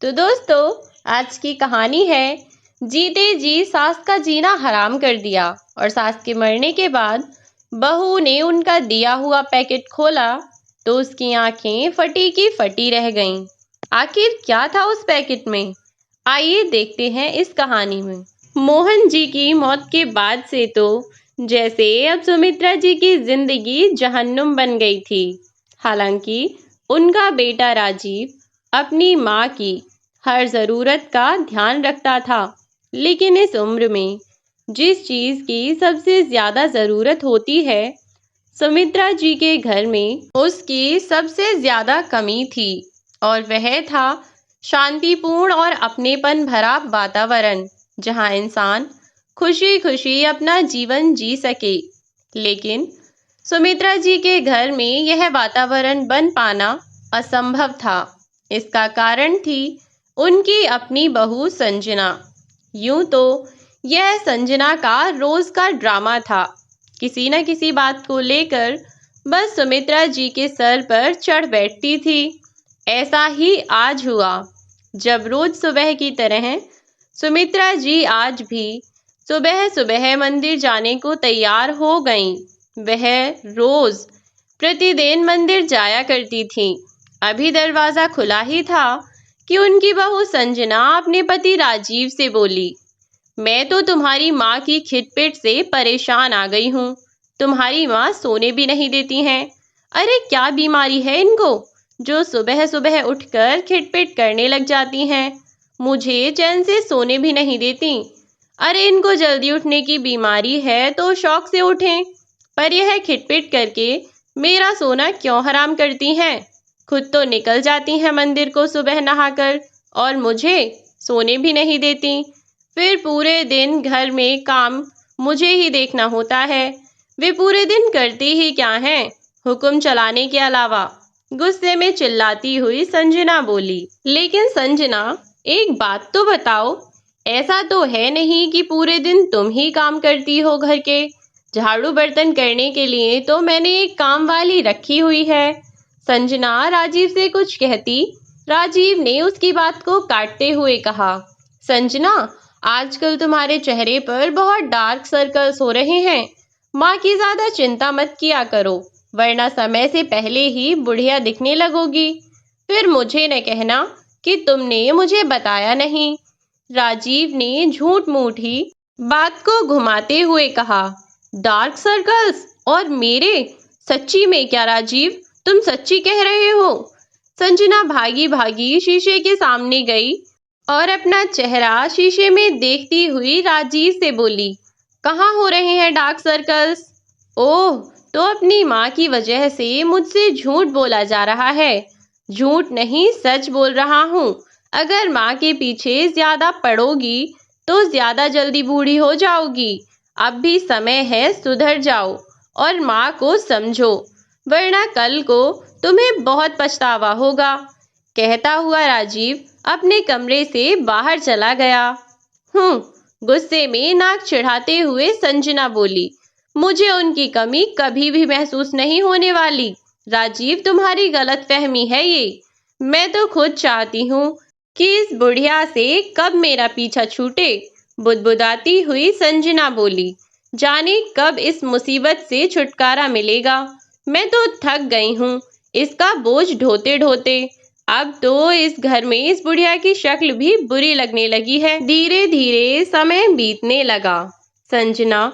तो दोस्तों, आज की कहानी है जीते जी सास का जीना हराम कर दिया। और सास के मरने के बाद बहू ने उनका दिया हुआ पैकेट खोला तो उसकी आंखें फटी की फटी रह गईं। आखिर क्या था उस पैकेट में? आइए देखते हैं इस कहानी में। मोहन जी की मौत के बाद से तो जैसे अब सुमित्रा जी की जिंदगी जहन्नुम बन गई थी। हालांकि उनका बेटा राजीव अपनी माँ की हर ज़रूरत का ध्यान रखता था, लेकिन इस उम्र में जिस चीज़ की सबसे ज़्यादा ज़रूरत होती है, सुमित्रा जी के घर में उसकी सबसे ज़्यादा कमी थी। और वह था शांतिपूर्ण और अपनेपन भरा वातावरण, जहाँ इंसान खुशी खुशी अपना जीवन जी सके। लेकिन सुमित्रा जी के घर में यह वातावरण बन पाना असंभव था। इसका कारण थी उनकी अपनी बहू संजना। यूं तो यह संजना का रोज का ड्रामा था। किसी न किसी बात को लेकर बस सुमित्रा जी के सर पर चढ़ बैठती थी। ऐसा ही आज हुआ, जब रोज सुबह की तरह सुमित्रा जी आज भी सुबह सुबह मंदिर जाने को तैयार हो गईं। वह रोज प्रतिदिन मंदिर जाया करती थी। अभी दरवाजा खुला ही था कि उनकी बहू संजना अपने पति राजीव से बोली, मैं तो तुम्हारी माँ की खिटपिट से परेशान आ गई हूँ। तुम्हारी माँ सोने भी नहीं देती हैं। अरे क्या बीमारी है इनको, जो सुबह सुबह उठकर खिटपिट करने लग जाती हैं। मुझे चैन से सोने भी नहीं देती। अरे इनको जल्दी उठने की बीमारी है तो शौक से उठें, पर यह खिटपिट करके मेरा सोना क्यों हराम करती हैं। खुद तो निकल जाती हैं मंदिर को सुबह नहाकर, और मुझे सोने भी नहीं देती। फिर पूरे दिन घर में काम मुझे ही देखना होता है। वे पूरे दिन करती ही क्या हैं, हुक्म चलाने के अलावा। गुस्से में चिल्लाती हुई संजना बोली, लेकिन संजना एक बात तो बताओ, ऐसा तो है नहीं कि पूरे दिन तुम ही काम करती हो घर के। झाड़ू बर्तन करने के लिए तो मैंने एक काम वाली रखी हुई है। संजना राजीव से कुछ कहती, राजीव ने उसकी बात को काटते हुए कहा, संजना आजकल तुम्हारे चेहरे पर बहुत डार्क सर्कल्स हो रहे हैं। माँ की ज्यादा चिंता मत किया करो, वरना समय से पहले ही बुढ़िया दिखने लगोगी। फिर मुझे न कहना कि तुमने मुझे बताया नहीं। राजीव ने झूठ मूठ ही बात को घुमाते हुए कहा, डार्क सर्कल्स और मेरे? सच्ची में क्या राजीव, तुम सच्ची कह रहे हो? संजना भागी भागी शीशे के सामने गई और अपना चेहरा शीशे में देखती हुई राजीव से बोली, कहाँ हो रहे हैं डार्क सर्कल्स? ओह, तो अपनी माँ की वजह से मुझसे झूठ बोला जा रहा है। झूठ नहीं, सच बोल रहा हूँ। अगर माँ के पीछे ज्यादा पड़ोगी तो ज्यादा जल्दी बूढ़ी हो जाओगी। अब भी समय है, सुधर जाओ और माँ को समझो, वरना कल को तुम्हें बहुत पछतावा होगा। कहता हुआ राजीव अपने कमरे से बाहर चला गया। गुस्से में नाक चिढ़ाते हुए संजना बोली, मुझे उनकी कमी कभी भी महसूस नहीं होने वाली। राजीव, तुम्हारी गलतफहमी है ये। मैं तो खुद चाहती हूँ कि इस बुढ़िया से कब मेरा पीछा छूटे। बुदबुदाती हुई संजना बोली, जाने कब इस मुसीबत से छुटकारा मिलेगा। मैं तो थक गई हूँ इसका बोझ ढोते ढोते। अब तो इस घर में इस बुढ़िया की शक्ल भी बुरी लगने लगी है। धीरे धीरे समय बीतने लगा। संजना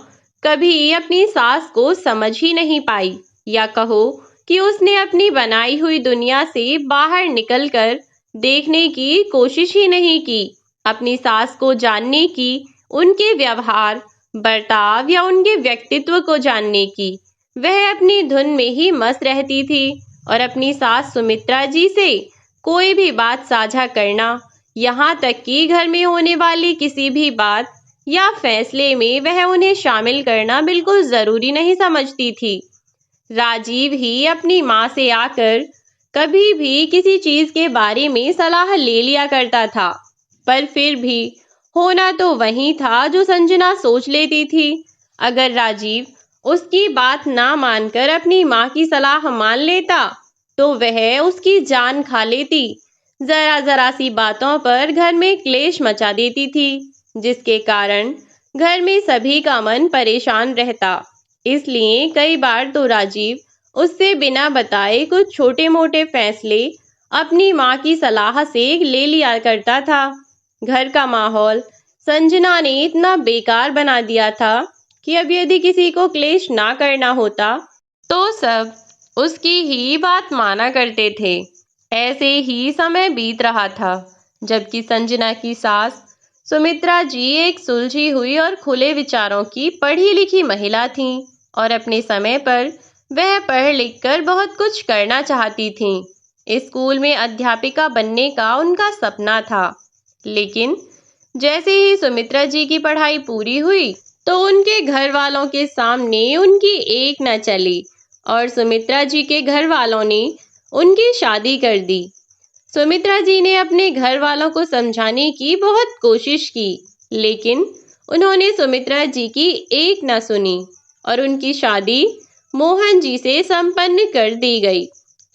कभी अपनी सास को समझ ही नहीं पाई, या कहो कि उसने अपनी बनाई हुई दुनिया से बाहर निकलकर देखने की कोशिश ही नहीं की। अपनी सास को जानने की, उनके व्यवहार बर्ताव या उनके व्यक्तित्व को जानने की। वह अपनी धुन में ही मस्त रहती थी और अपनी सास सुमित्रा जी से कोई भी बात साझा करना, यहाँ तक कि घर में होने वाली किसी भी बात या फैसले में वह उन्हें शामिल करना बिल्कुल जरूरी नहीं समझती थी। राजीव ही अपनी माँ से आकर कभी भी किसी चीज के बारे में सलाह ले लिया करता था, पर फिर भी होना तो वही था जो संजना सोच लेती थी। अगर राजीव उसकी बात ना मानकर अपनी माँ की सलाह मान लेता तो वह उसकी जान खा लेती। जरा जरा सी बातों पर घर में क्लेश मचा देती थी, जिसके कारण घर में सभी का मन परेशान रहता। इसलिए कई बार तो राजीव उससे बिना बताए कुछ छोटे मोटे फैसले अपनी माँ की सलाह से ले लिया करता था। घर का माहौल संजना ने इतना बेकार बना दिया था कि अब यदि किसी को क्लेश ना करना होता तो सब उसकी ही बात माना करते थे। ऐसे ही समय बीत रहा था, जबकि संजना की सास सुमित्रा जी एक सुलझी हुई और खुले विचारों की पढ़ी लिखी महिला थीं और अपने समय पर वह पढ़ लिख कर बहुत कुछ करना चाहती थीं। स्कूल में अध्यापिका बनने का उनका सपना था, लेकिन जैसे ही सुमित्रा जी की पढ़ाई पूरी हुई तो उनके घर वालों के सामने उनकी एक न चली और सुमित्रा जी के घर वालों ने उनकी शादी कर दी। सुमित्रा जी ने अपने घर वालों को समझाने की बहुत कोशिश की, लेकिन उन्होंने सुमित्रा जी की एक न सुनी और उनकी शादी मोहन जी से संपन्न कर दी गई।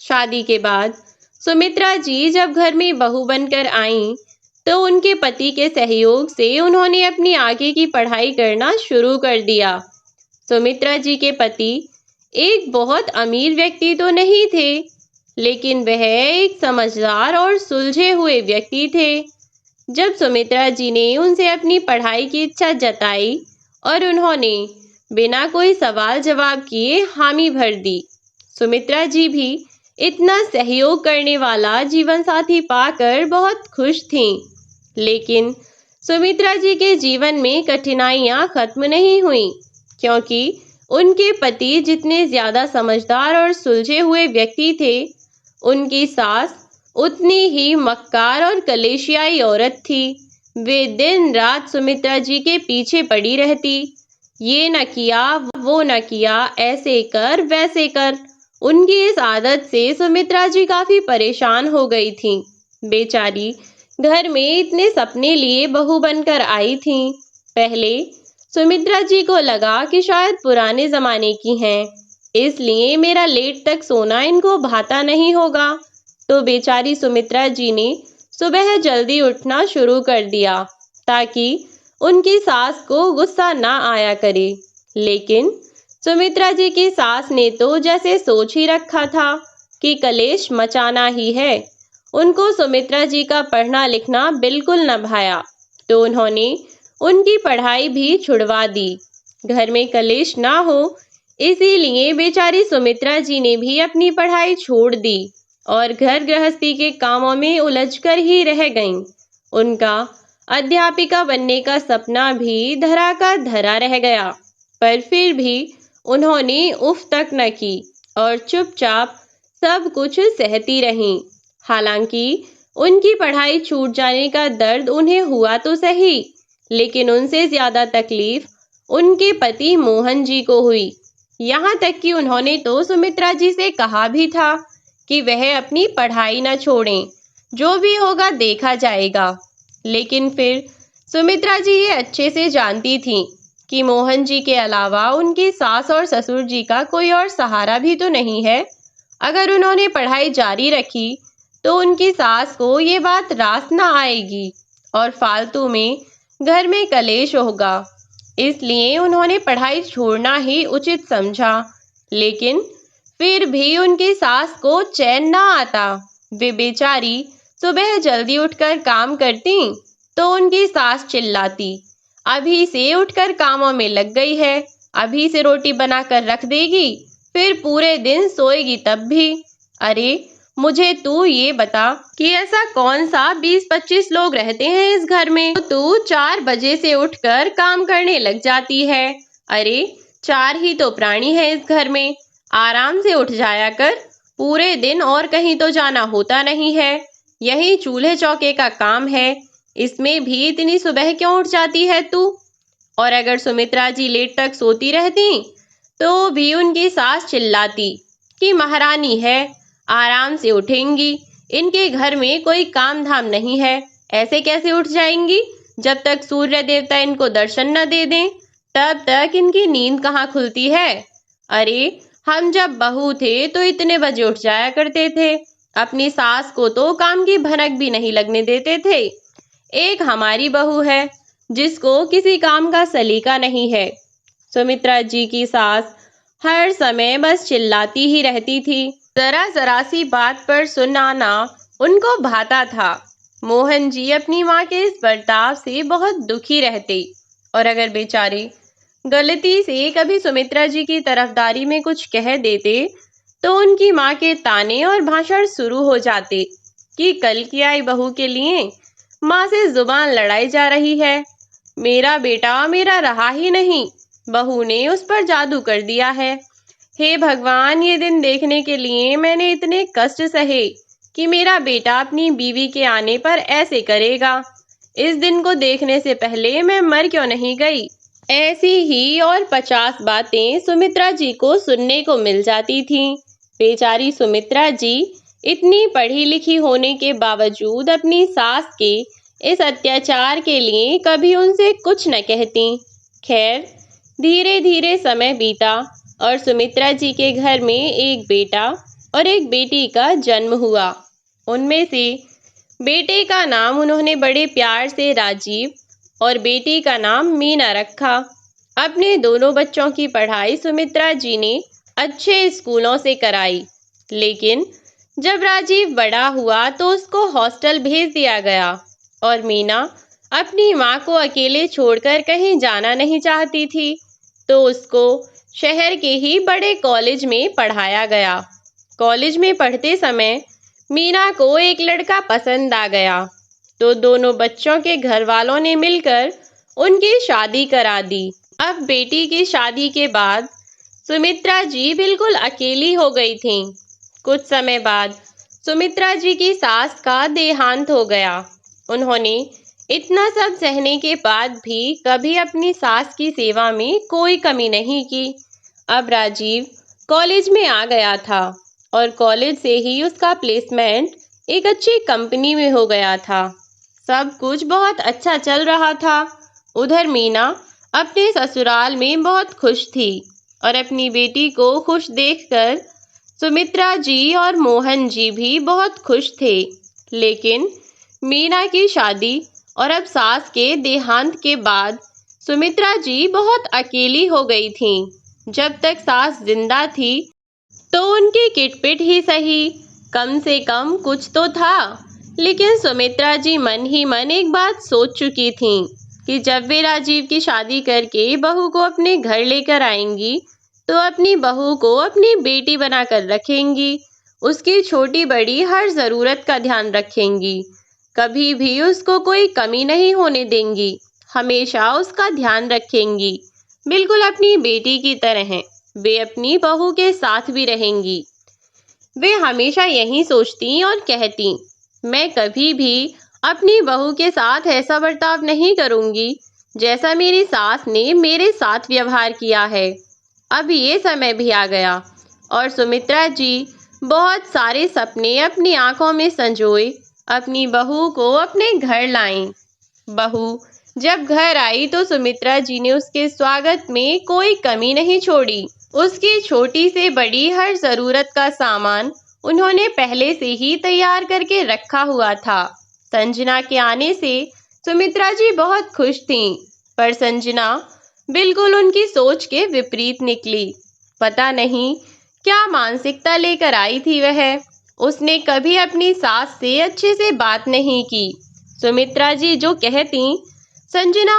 शादी के बाद सुमित्रा जी जब घर में बहू बनकर आईं, तो उनके पति के सहयोग से उन्होंने अपनी आगे की पढ़ाई करना शुरू कर दिया। सुमित्रा जी के पति एक बहुत अमीर व्यक्ति तो नहीं थे, लेकिन वह एक समझदार और सुलझे हुए व्यक्ति थे। जब सुमित्रा जी ने उनसे अपनी पढ़ाई की इच्छा जताई और उन्होंने बिना कोई सवाल जवाब किए हामी भर दी। सुमित्रा जी भी इतना सहयोग करने वाला जीवन साथी पाकर बहुत खुश थीं। लेकिन सुमित्रा जी के जीवन में कठिनाइयां खत्म नहीं हुईं, क्योंकि उनके पति जितने ज्यादा समझदार और सुलझे हुए व्यक्ति थे, उनकी सास उतनी ही मक्कार और कलेशियाई औरत थी। वे दिन रात सुमित्रा जी के पीछे पड़ी रहती, ये न किया वो न किया, ऐसे कर वैसे कर। उनकी इस आदत से सुमित्रा जी काफी परेशान हो गई थीं। बेचारी घर में इतने सपने लिए बहू बनकर आई थीं। पहले सुमित्रा जी को लगा कि शायद पुराने जमाने की हैं, इसलिए मेरा लेट तक सोना इनको भाता नहीं होगा, तो बेचारी सुमित्रा जी ने सुबह जल्दी उठना शुरू कर दिया ताकि उनकी सास को गुस्सा ना आया करे। लेकिन सुमित्रा जी की सास ने तो जैसे सोच ही रखा था कि कलेश मचाना ही है। उनको सुमित्रा जी का पढ़ना लिखना बिल्कुल न भाया, तो उन्होंने उनकी पढ़ाई भी छुड़वा दी। घर में कलेश ना हो इसीलिए बेचारी सुमित्रा जी ने भी अपनी पढ़ाई छोड़ दी और घर गृहस्थी के कामों में उलझकर ही रह गईं। उनका अध्यापिका बनने का सपना भी धरा का धरा रह गया, पर फिर भी उन्होंने उफ तक न की और चुपचाप सब कुछ सहती रहीं। हालांकि उनकी पढ़ाई छूट जाने का दर्द उन्हें हुआ तो सही, लेकिन उनसे ज्यादा तकलीफ उनके पति मोहन जी को हुई। यहाँ तक कि उन्होंने तो सुमित्रा जी से कहा भी था कि वह अपनी पढ़ाई न छोड़ें, जो भी होगा देखा जाएगा। लेकिन फिर सुमित्रा जी ये अच्छे से जानती थीं कि मोहन जी के अलावा उनकी सास और ससुर जी का कोई और सहारा भी तो नहीं है। अगर उन्होंने पढ़ाई जारी रखी तो उनकी सास को ये बात रास ना आएगी और फालतू में घर में कलेश होगा। इसलिए उन्होंने पढ़ाई छोड़ना ही उचित समझा, लेकिन फिर भी उनकी सास को चैन ना आता। वे बेचारी सुबह जल्दी उठकर काम करती तो उनकी सास चिल्लाती, अभी से उठकर कामों में लग गई है, अभी से रोटी बनाकर रख देगी, फिर पूरे दिन सोएगी तब भी। अरे मुझे तू ये बता कि ऐसा कौन सा 20-25 लोग रहते हैं इस घर में, तो तू 4 बजे से उठकर काम करने लग जाती है। अरे 4 ही तो प्राणी है इस घर में, आराम से उठ जाया कर, पूरे दिन और कहीं तो जाना होता नहीं है, यही चूल्हे चौके का काम है, इसमें भी इतनी सुबह क्यों उठ जाती है तू। और अगर सुमित्रा जी लेट तक सोती रहती तो भी उनकी सास चिल्लाती कि महारानी है, आराम से उठेंगी, इनके घर में कोई काम धाम नहीं है, ऐसे कैसे उठ जाएंगी, जब तक सूर्य देवता इनको दर्शन न दे दें तब तक इनकी नींद कहाँ खुलती है। अरे हम जब बहू थे तो इतने बजे उठ जाया करते थे, अपनी सास को तो काम की भनक भी नहीं लगने देते थे। एक हमारी बहू है जिसको किसी काम का सलीका नहीं है। सुमित्रा जी की सास हर समय बस चिल्लाती ही रहती थी। जरा जरा सी बात पर सुनाना उनको भाता था। मोहन जी अपनी माँ के इस बर्ताव से बहुत दुखी रहते और अगर बेचारे गलती से कभी सुमित्रा जी की तरफदारी में कुछ कह देते तो उनकी माँ के ताने और भाषण शुरू हो जाते कि कल की आई बहू के लिए माँ से जुबान लड़ाई जा रही है। मेरा बेटा मेरा रहा ही नहीं, बहू ने उस पर जादू कर दिया है। हे भगवान, ये दिन देखने के लिए मैंने इतने कष्ट सहे कि मेरा बेटा अपनी बीवी के आने पर ऐसे करेगा। इस दिन को देखने से पहले मैं मर क्यों नहीं गई। ऐसी ही और 50 बातें सुमित्रा जी को सुनने को मिल जाती थीं। बेचारी सुमित्रा जी इतनी पढ़ी लिखी होने के बावजूद अपनी सास के इस अत्याचार के लिए कभी उनसे कुछ न कहती। खैर, धीरे धीरे समय बीता और सुमित्रा जी के घर में एक बेटा और एक बेटी का जन्म हुआ। उनमें से बेटे का नाम उन्होंने बड़े प्यार से राजीव और बेटी का नाम मीना रखा। अपने दोनों बच्चों की पढ़ाई सुमित्रा जी ने अच्छे स्कूलों से कराई, लेकिन जब राजीव बड़ा हुआ तो उसको हॉस्टल भेज दिया गया और मीना अपनी माँ को अकेले छोड़कर कहीं जाना नहीं चाहती थी, तो उसको शहर के ही बड़े कॉलेज में पढ़ाया गया। कॉलेज में पढ़ते समय मीना को एक लड़का पसंद आ गया, तो दोनों बच्चों के घर वालों ने मिलकर उनकी शादी करा दी। अब बेटी की शादी के बाद सुमित्रा जी बिल्कुल अकेली हो गई थीं। कुछ समय बाद सुमित्रा जी की सास का देहांत हो गया। उन्होंने इतना सब सहने के बाद भी कभी अपनी सास की सेवा में कोई कमी नहीं की। अब राजीव कॉलेज में आ गया था और कॉलेज से ही उसका प्लेसमेंट एक अच्छी कंपनी में हो गया था। सब कुछ बहुत अच्छा चल रहा था। उधर मीना अपने ससुराल में बहुत खुश थी और अपनी बेटी को खुश देखकर सुमित्रा जी और मोहन जी भी बहुत खुश थे। लेकिन मीना की शादी और अब सास के देहांत के बाद सुमित्रा जी बहुत अकेली हो गई थीं। जब तक सास जिंदा थी तो उनकी किटपिट ही सही, कम से कम कुछ तो था। लेकिन सुमित्रा जी मन ही मन एक बात सोच चुकी थीं कि जब वे राजीव की शादी करके बहू को अपने घर लेकर आएंगी तो अपनी बहू को अपनी बेटी बनाकर रखेंगी, उसकी छोटी बड़ी हर ज़रूरत का ध्यान रखेंगी, कभी भी उसको कोई कमी नहीं होने देंगी, हमेशा उसका ध्यान रखेंगी, बिल्कुल अपनी बेटी की तरह वे अपनी बहू के साथ भी रहेंगी। वे हमेशा यही सोचती और कहती, मैं कभी भी अपनी बहू के साथ ऐसा बर्ताव नहीं करूंगी जैसा मेरी सास ने मेरे साथ व्यवहार किया है। अब ये समय भी आ गया और सुमित्रा जी बहुत सारे सपने अपनी आंखों में संजोए अपनी बहू को अपने घर लाईं। बहू जब घर आई तो सुमित्रा जी ने उसके स्वागत में कोई कमी नहीं छोड़ी। उसकी छोटी से बड़ी हर जरूरत का सामान उन्होंने पहले से ही तैयार करके रखा हुआ था। संजना के आने से सुमित्रा जी बहुत खुश थीं, पर संजना बिल्कुल उनकी सोच के विपरीत निकली। पता नहीं क्या मानसिकता लेकर आई थी वह। उसने कभी अपनी सास से अच्छे से बात नहीं की। सुमित्रा जी जो कहती, संजना